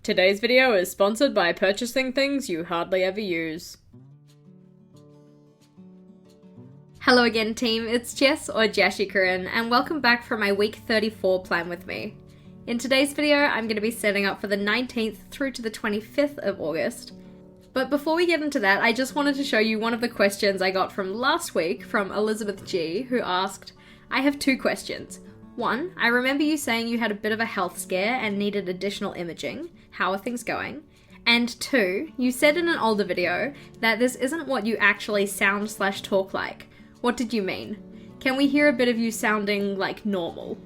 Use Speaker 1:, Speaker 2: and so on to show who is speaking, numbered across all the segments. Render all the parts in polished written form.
Speaker 1: Today's video is sponsored by purchasing things you hardly ever use. Hello again team, it's Jess or JashiiCorrin and welcome back for my week 34 plan with me. In today's video I'm going to be setting up for the 19th through to the 25th of August. But before we get into that, I just wanted to show you one of the questions I got from last week from Elizabeth G, who asked, I have two questions. One, I remember you saying you had a bit of a health scare and needed additional imaging. How are things going? And two, you said in an older video that this isn't what you actually sound/talk like. What did you mean? Can we hear a bit of you sounding like normal?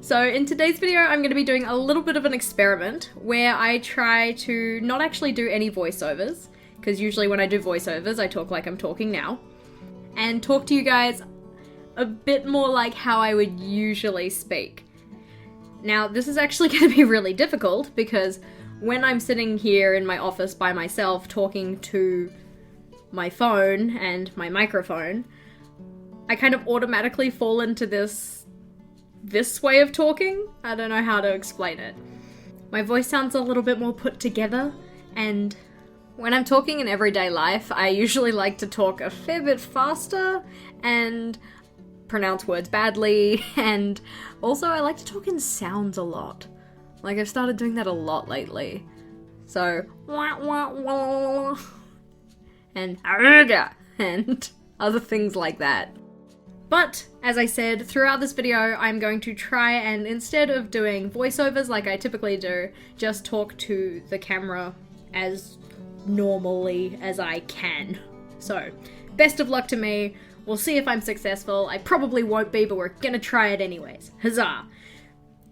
Speaker 1: So in today's video, I'm going to be doing a little bit of an experiment where I try to not actually do any voiceovers, because usually when I do voiceovers, I talk like I'm talking now, and talk to you guys a bit more like how I would usually speak. Now, this is actually going to be really difficult because when I'm sitting here in my office by myself talking to my phone and my microphone, I kind of automatically fall into this way of talking. I don't know how to explain it. My voice sounds a little bit more put together, and when I'm talking in everyday life, I usually like to talk a fair bit faster and pronounce words badly, and also I like to talk in sounds a lot. Like, I've started doing that a lot lately. So, wah wah wah, and arga, and other things like that. But, as I said, throughout this video, I'm going to try and, instead of doing voiceovers like I typically do, just talk to the camera as normally as I can. So, best of luck to me. We'll see if I'm successful. I probably won't be, but we're gonna try it anyways. Huzzah!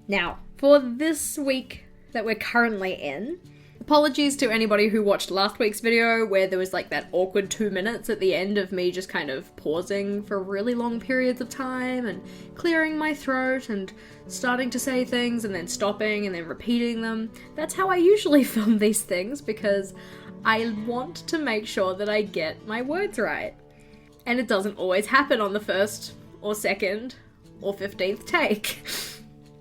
Speaker 1: Now, for this week that we're currently in, apologies to anybody who watched last week's video where there was like that awkward 2 minutes at the end of me just kind of pausing for really long periods of time and clearing my throat and starting to say things and then stopping and then repeating them. That's how I usually film these things because I want to make sure that I get my words right. And it doesn't always happen on the first or second or 15th take.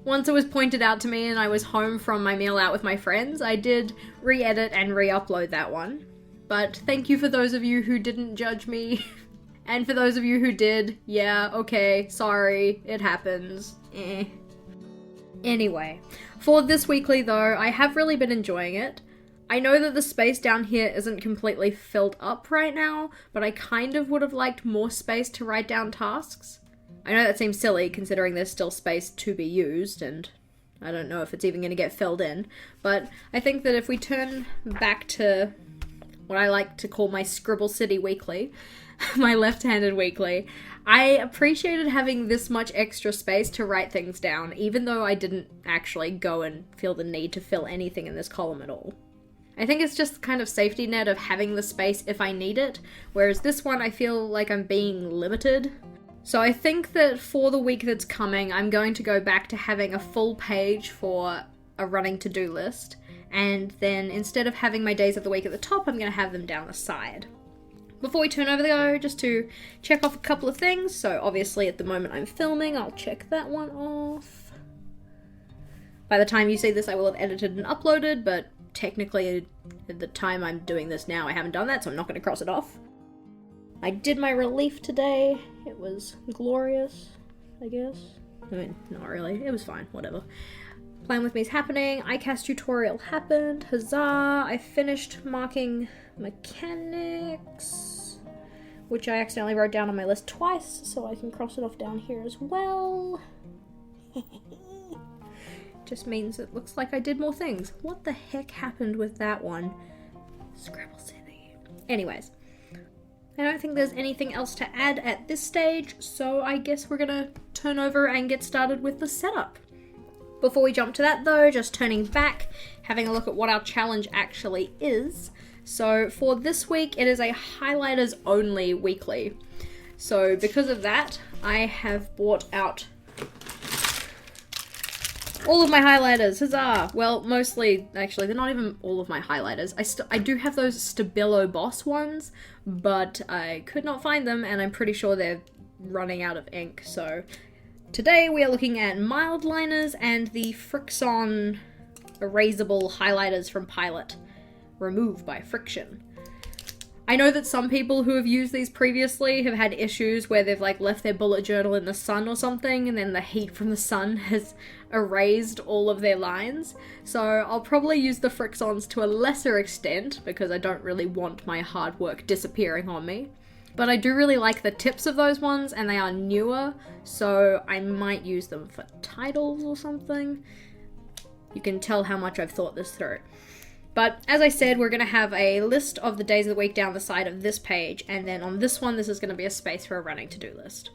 Speaker 1: Once it was pointed out to me and I was home from my meal out with my friends, I did re-edit and re-upload that one. But thank you for those of you who didn't judge me. And for those of you who did, yeah, okay, sorry, it happens. Anyway, for this weekly though, I have really been enjoying it. I know that the space down here isn't completely filled up right now, but I kind of would have liked more space to write down tasks. I know that seems silly considering there's still space to be used, and I don't know if it's even going to get filled in, but I think that if we turn back to what I like to call my Scribble City Weekly, my left-handed weekly, I appreciated having this much extra space to write things down, even though I didn't actually go and feel the need to fill anything in this column at all. I think it's just kind of safety net of having the space if I need it, whereas this one I feel like I'm being limited. So I think that for the week that's coming, I'm going to go back to having a full page for a running to-do list, and then instead of having my days of the week at the top, I'm going to have them down the side. Before we turn over the go, just to check off a couple of things, so obviously at the moment I'm filming, I'll check that one off. By the time you see this, I will have edited and uploaded, but technically, at the time I'm doing this now, I haven't done that, so I'm not going to cross it off. I did my relief today. It was glorious, I guess. I mean, not really. It was fine, whatever. Plan with Me's happening. ICAST tutorial happened. Huzzah! I finished marking mechanics, which I accidentally wrote down on my list twice, so I can cross it off down here as well. Just means it looks like I did more things. What the heck happened with that one? Scribble City. Anyways, I don't think there's anything else to add at this stage, so I guess we're gonna turn over and get started with the setup. Before we jump to that though, just turning back, having a look at what our challenge actually is. So for this week, it is a highlighters only weekly. So because of that, I have bought out all of my highlighters, huzzah! Well, mostly, actually, they're not even all of my highlighters. I do have those Stabilo Boss ones, but I could not find them, and I'm pretty sure they're running out of ink, so today we are looking at Mildliners and the Frixon erasable highlighters from Pilot. Remove by friction. I know that some people who have used these previously have had issues where they've like left their bullet journal in the sun or something, and then the heat from the sun has erased all of their lines. So I'll probably use the Frixons to a lesser extent because I don't really want my hard work disappearing on me. But I do really like the tips of those ones, and they are newer, so I might use them for titles or something. You can tell how much I've thought this through. But as I said, we're going to have a list of the days of the week down the side of this page, and then on this one, this is going to be a space for a running to-do list.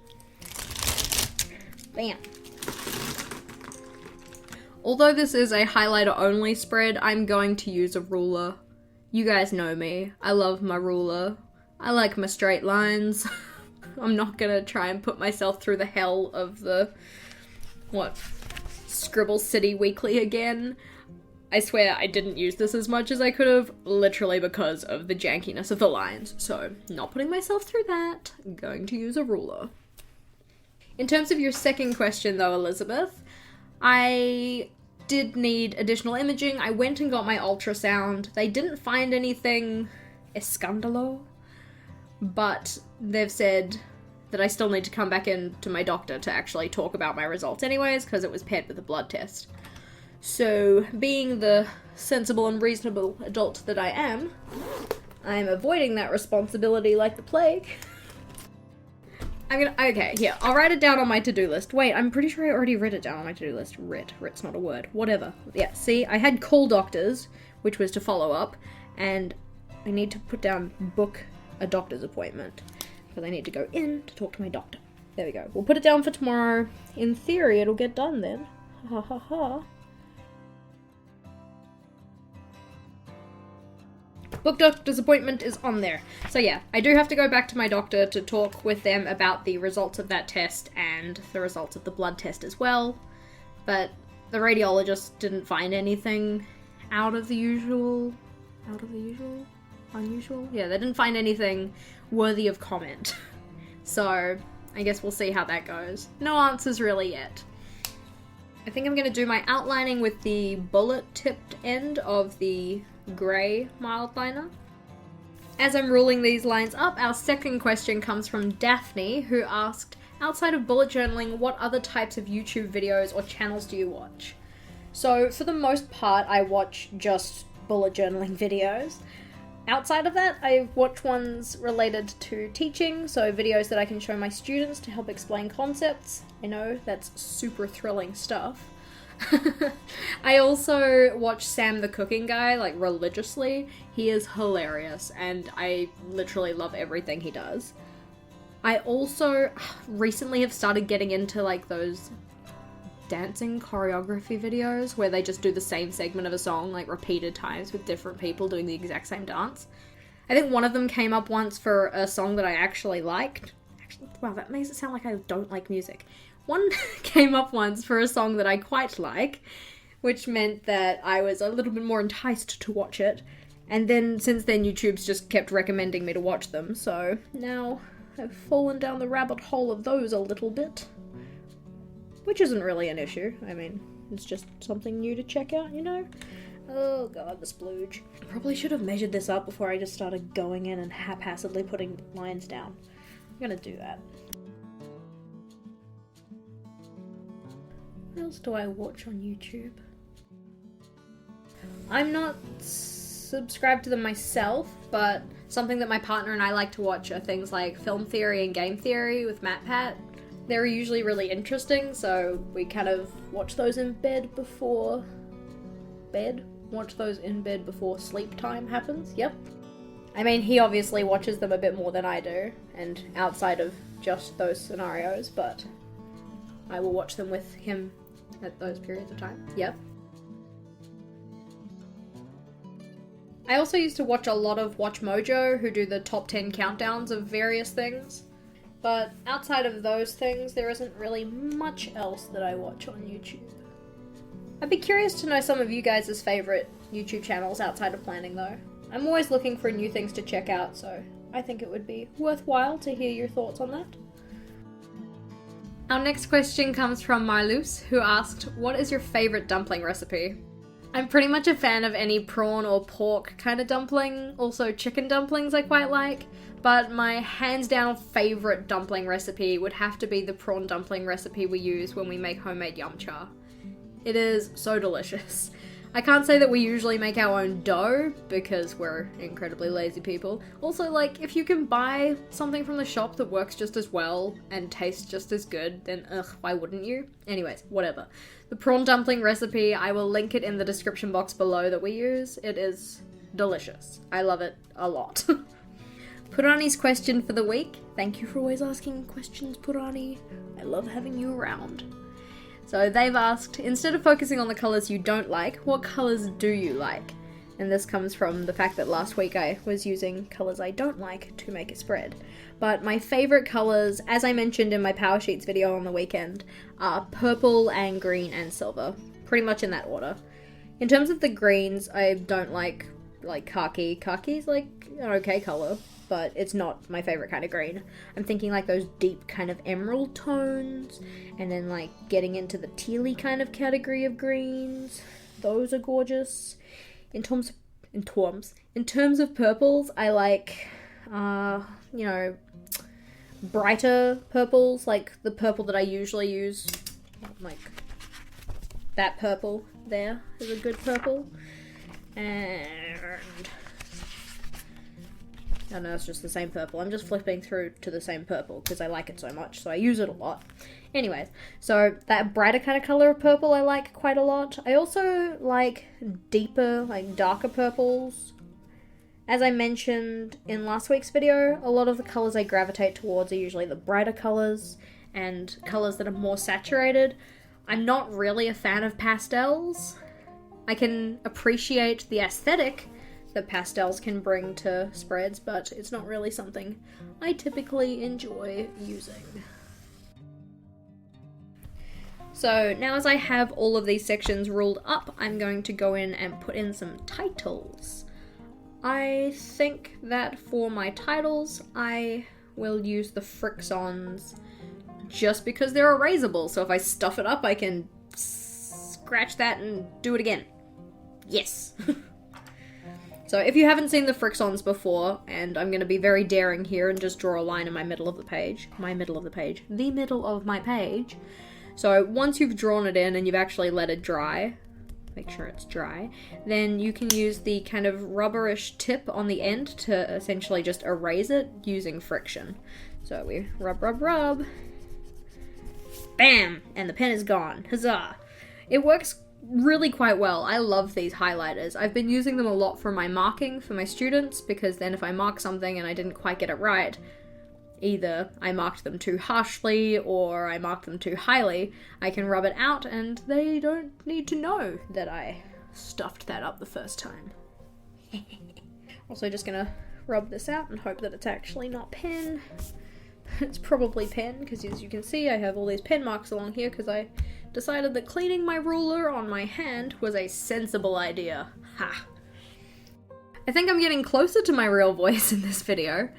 Speaker 1: Bam. Although this is a highlighter only spread, I'm going to use a ruler. You guys know me. I love my ruler. I like my straight lines. I'm not going to try and put myself through the hell of the, Scribble City Weekly again. I swear I didn't use this as much as I could have, literally because of the jankiness of the lines. So, not putting myself through that. I'm going to use a ruler. In terms of your second question though, Elizabeth, I did need additional imaging. I went and got my ultrasound. They didn't find anything escandalo, but they've said that I still need to come back in to my doctor to actually talk about my results anyways, because it was paired with a blood test. So, being the sensible and reasonable adult that I am, I'm avoiding that responsibility like the plague. Okay, here, I'll write it down on my to-do list. Wait, I'm pretty sure I already wrote it down on my to-do list. Writ's not a word. Whatever. Yeah, see, I had call doctors, which was to follow up, and I need to put down book a doctor's appointment, because I need to go in to talk to my doctor. There we go. We'll put it down for tomorrow. In theory, it'll get done then. Ha ha ha. Book doctor's appointment is on there. So yeah, I do have to go back to my doctor to talk with them about the results of that test and the results of the blood test as well. But the radiologist didn't find anything out of the usual? Unusual? Yeah, they didn't find anything worthy of comment. So I guess we'll see how that goes. No answers really yet. I think I'm going to do my outlining with the bullet-tipped end of the grey Mildliner. As I'm ruling these lines up, our second question comes from Daphne, who asked, outside of bullet journaling, what other types of YouTube videos or channels do you watch? So, for the most part, I watch just bullet journaling videos. Outside of that, I watch ones related to teaching, so videos that I can show my students to help explain concepts. I know, that's super thrilling stuff. I also watch Sam the Cooking Guy, like, religiously. He is hilarious, and I literally love everything he does. I also recently have started getting into, like, those dancing choreography videos where they just do the same segment of a song, like, repeated times with different people doing the exact same dance. I think one of them came up once for a song that I actually liked. Wow, that makes it sound like I don't like music. One came up once for a song that I quite like, which meant that I was a little bit more enticed to watch it. And then, since then, YouTube's just kept recommending me to watch them, so now I've fallen down the rabbit hole of those a little bit. Which isn't really an issue. I mean, it's just something new to check out, you know? Oh god, the splooge. Probably should have measured this up before I just started going in and haphazardly putting lines down. I'm gonna do that. What else do I watch on YouTube? I'm not subscribed to them myself, but something that my partner and I like to watch are things like Film Theory and Game Theory with MatPat. They're usually really interesting, so we kind of watch those in bed before sleep time happens, yep. I mean, he obviously watches them a bit more than I do, and outside of just those scenarios, but I will watch them with him at those periods of time, yep. I also used to watch a lot of Watch Mojo, who do the top 10 countdowns of various things. But outside of those things, there isn't really much else that I watch on YouTube. I'd be curious to know some of you guys' favourite YouTube channels outside of planning though. I'm always looking for new things to check out, so I think it would be worthwhile to hear your thoughts on that. Our next question comes from Marlus, who asked, what is your favourite dumpling recipe? I'm pretty much a fan of any prawn or pork kind of dumpling. Also chicken dumplings I quite like. But my hands down favourite dumpling recipe would have to be the prawn dumpling recipe we use when we make homemade yum cha. It is so delicious. I can't say that we usually make our own dough because we're incredibly lazy people. Also, like, if you can buy something from the shop that works just as well and tastes just as good, then why wouldn't you? Anyways, whatever. The prawn dumpling recipe, I will link it in the description box below that we use. It is delicious. I love it a lot. Purani's question for the week. Thank you for always asking questions, Purani. I love having you around. So they've asked, instead of focusing on the colours you don't like, what colours do you like? And this comes from the fact that last week I was using colours I don't like to make a spread. But my favourite colours, as I mentioned in my Power Sheets video on the weekend, are purple and green and silver. Pretty much in that order. In terms of the greens, I don't like khaki. Khaki's like an okay colour, but it's not my favourite kind of green. I'm thinking like those deep kind of emerald tones, and then like getting into the tealy kind of category of greens. Those are gorgeous. In terms of purples, I like, brighter purples, like the purple that I usually use. Like that purple there is a good purple. And I don't know, it's just the same purple. I'm just flipping through to the same purple because I like it so much, so I use it a lot. Anyways, so that brighter kind of colour of purple I like quite a lot. I also like deeper, like darker purples. As I mentioned in last week's video, a lot of the colours I gravitate towards are usually the brighter colours and colours that are more saturated. I'm not really a fan of pastels. I can appreciate the aesthetic that pastels can bring to spreads, but it's not really something I typically enjoy using. So now as I have all of these sections ruled up, I'm going to go in and put in some titles. I think that for my titles, I will use the Frixons just because they're erasable, so if I stuff it up, I can scratch that and do it again. Yes! So if you haven't seen the Frixons before, and I'm going to be very daring here and just draw a line in my middle of the page. The middle of my page. So once you've drawn it in and you've actually let it dry, make sure it's dry, then you can use the kind of rubberish tip on the end to essentially just erase it using friction. So we rub, rub, rub. Bam! And the pen is gone. Huzzah! It works really quite well. I love these highlighters. I've been using them a lot for my marking for my students, because then if I mark something and I didn't quite get it right, either I marked them too harshly or I marked them too highly, I can rub it out and they don't need to know that I stuffed that up the first time. Also just gonna rub this out and hope that it's actually not pen. It's probably pen, because as you can see I have all these pen marks along here because I decided that cleaning my ruler on my hand was a sensible idea. Ha! I think I'm getting closer to my real voice in this video.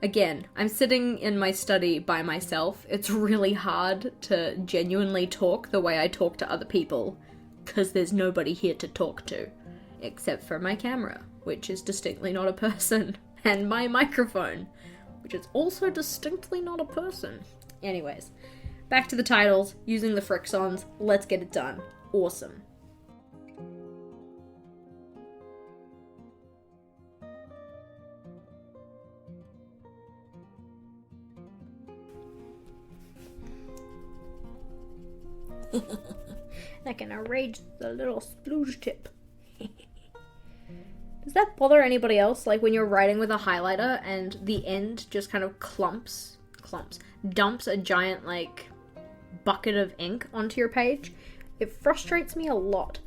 Speaker 1: Again, I'm sitting in my study by myself. It's really hard to genuinely talk the way I talk to other people, because there's nobody here to talk to, except for my camera, which is distinctly not a person, and my microphone, which is also distinctly not a person. Anyways, back to the titles, using the Frixons. Let's get it done. Awesome. I can arrange the little splooge tip. Does that bother anybody else? Like when you're writing with a highlighter and the end just kind of dumps a giant like bucket of ink onto your page? It frustrates me a lot.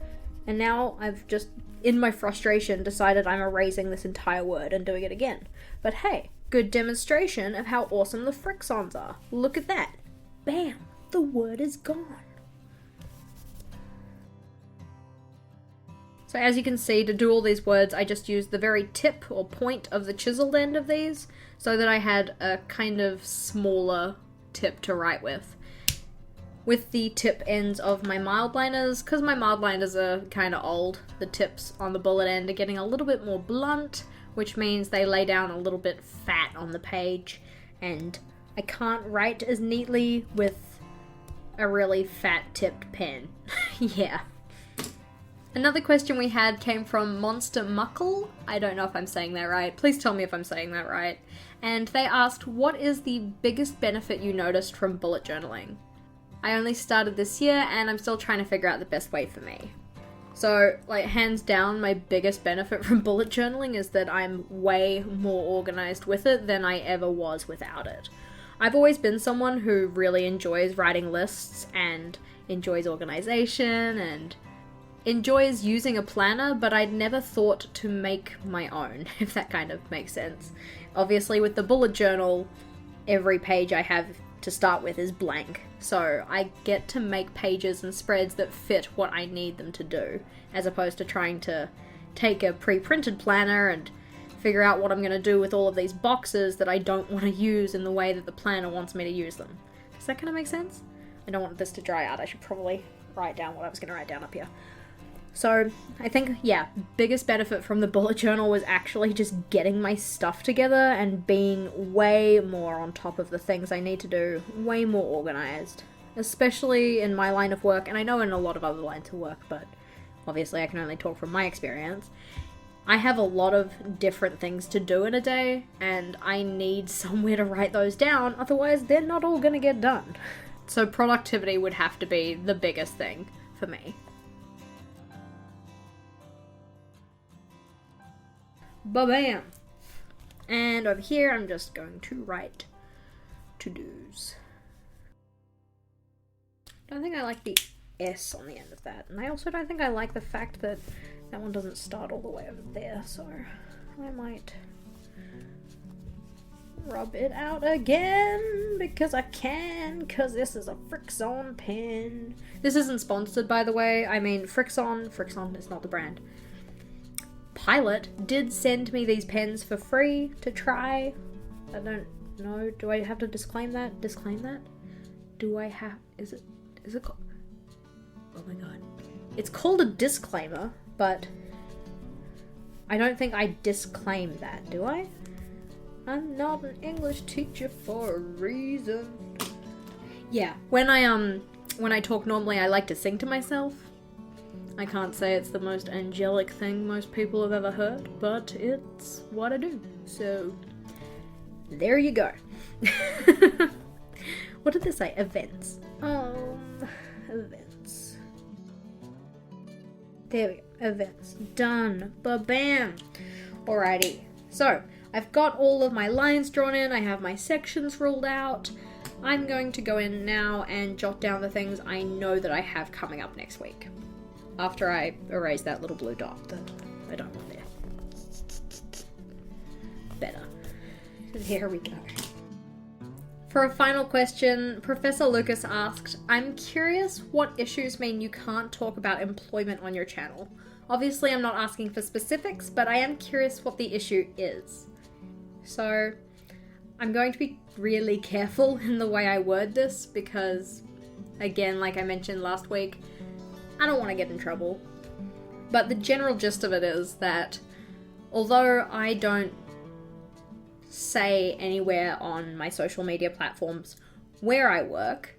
Speaker 1: And now I've just, in my frustration, decided I'm erasing this entire word and doing it again. But hey, good demonstration of how awesome the Frixons are. Look at that. Bam! The word is gone. So as you can see, to do all these words, I just used the very tip or point of the chiseled end of these, so that I had a kind of smaller tip to write with. with the tip ends of my Mildliners, because my Mildliners are kind of old. The tips on the bullet end are getting a little bit more blunt, which means they lay down a little bit fat on the page, and I can't write as neatly with a really fat tipped pen. Yeah. Another question we had came from Monster Muckle. I don't know if I'm saying that right. Please tell me if I'm saying that right. And they asked, what is the biggest benefit you noticed from bullet journaling? I only started this year and I'm still trying to figure out the best way for me. So, like, hands down, my biggest benefit from bullet journaling is that I'm way more organized with it than I ever was without it. I've always been someone who really enjoys writing lists and enjoys organization and enjoys using a planner, but I'd never thought to make my own, if that kind of makes sense. Obviously, with the bullet journal, every page I have to start with is blank, so I get to make pages and spreads that fit what I need them to do, as opposed to trying to take a pre-printed planner and figure out what I'm going to do with all of these boxes that I don't want to use in the way that the planner wants me to use them. Does that kind of make sense? I don't want this to dry out. I should probably write down what I was going to write down up here. So, I think, yeah, biggest benefit from the bullet journal was actually just getting my stuff together and being way more on top of the things I need to do, way more organized. Especially in my line of work, and I know in a lot of other lines of work, but obviously I can only talk from my experience. I have a lot of different things to do in a day, and I need somewhere to write those down, otherwise they're not all gonna get done. So productivity would have to be the biggest thing for me. Ba-bam! And over here, I'm just going to write to-dos. I don't think I like the S on the end of that. And I also don't think I like the fact that that one doesn't start all the way over there, so I might rub it out again because I can, because this is a Frixon pen. This isn't sponsored, by the way. I mean, Frixon is not the brand. Pilot did send me these pens for free to try. I don't know. Do I have to disclaim that? Disclaim that? Do I have... Is it called... Oh my god. It's called a disclaimer, but I don't think I disclaim that, do I? I'm not an English teacher for a reason. Yeah, when I talk normally, I like to sing to myself. I can't say it's the most angelic thing most people have ever heard, but it's what I do. So, there you go. What did this say? Events. Events. There we go. Events. Done. Ba-bam. Alrighty. So, I've got all of my lines drawn in. I have my sections ruled out. I'm going to go in now and jot down the things I know that I have coming up next week. After I erase that little blue dot that I don't want there. Better. There we go. For a final question, Professor Lucas asked, I'm curious what issues mean you can't talk about employment on your channel. Obviously I'm not asking for specifics, but I am curious what the issue is. So, I'm going to be really careful in the way I word this because, again, like I mentioned last week, I don't want to get in trouble. But the general gist of it is that although I don't say anywhere on my social media platforms where I work,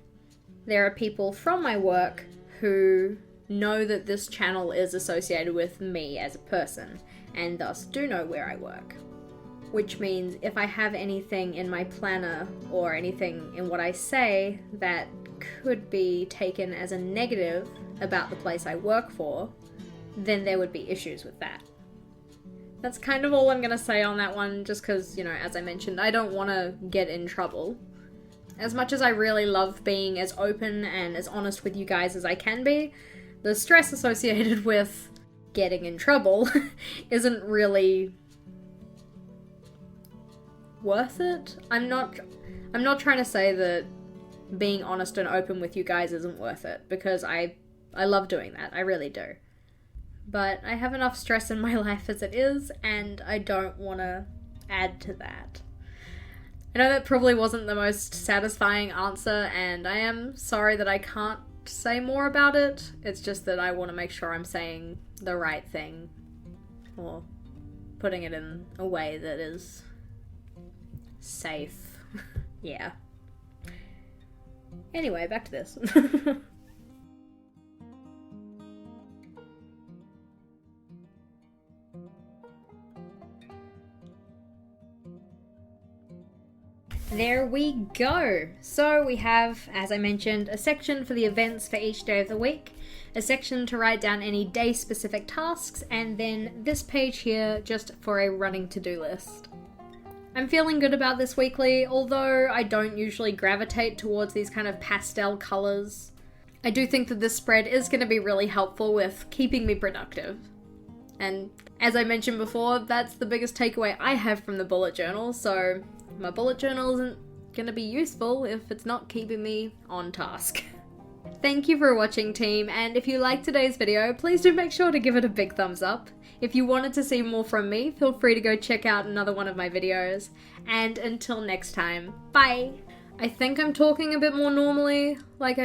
Speaker 1: there are people from my work who know that this channel is associated with me as a person and thus do know where I work. Which means if I have anything in my planner or anything in what I say that could be taken as a negative about the place I work for, then there would be issues with that. That's kind of all I'm going to say on that one, just because, you know, as I mentioned, I don't want to get in trouble. As much as I really love being as open and as honest with you guys as I can be, the stress associated with getting in trouble isn't really worth it. I'm not trying to say that being honest and open with you guys isn't worth it, because I love doing that, I really do. But I have enough stress in my life as it is, and I don't want to add to that. I know that probably wasn't the most satisfying answer, and I am sorry that I can't say more about it. It's just that I want to make sure I'm saying the right thing, or putting it in a way that is safe. Yeah. Anyway, back to this. There we go! So we have, as I mentioned, a section for the events for each day of the week, a section to write down any day-specific tasks, and then this page here just for a running to-do list. I'm feeling good about this weekly, although I don't usually gravitate towards these kind of pastel colours. I do think that this spread is going to be really helpful with keeping me productive. And as I mentioned before, that's the biggest takeaway I have from the bullet journal, so my bullet journal isn't going to be useful if it's not keeping me on task. Thank you for watching, team, and if you liked today's video, please do make sure to give it a big thumbs up. If you wanted to see more from me, feel free to go check out another one of my videos. And until next time, bye! I think I'm talking a bit more normally, like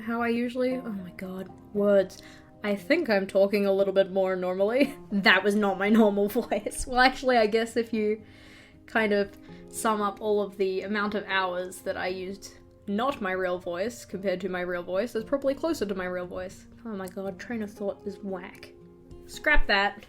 Speaker 1: how I usually... Oh my god, words. I think I'm talking a little bit more normally. That was not my normal voice. Well, actually, I guess if you kind of sum up all of the amount of hours that I used not my real voice compared to my real voice, it's probably closer to my real voice. Oh my god, train of thought is whack. Scrap that.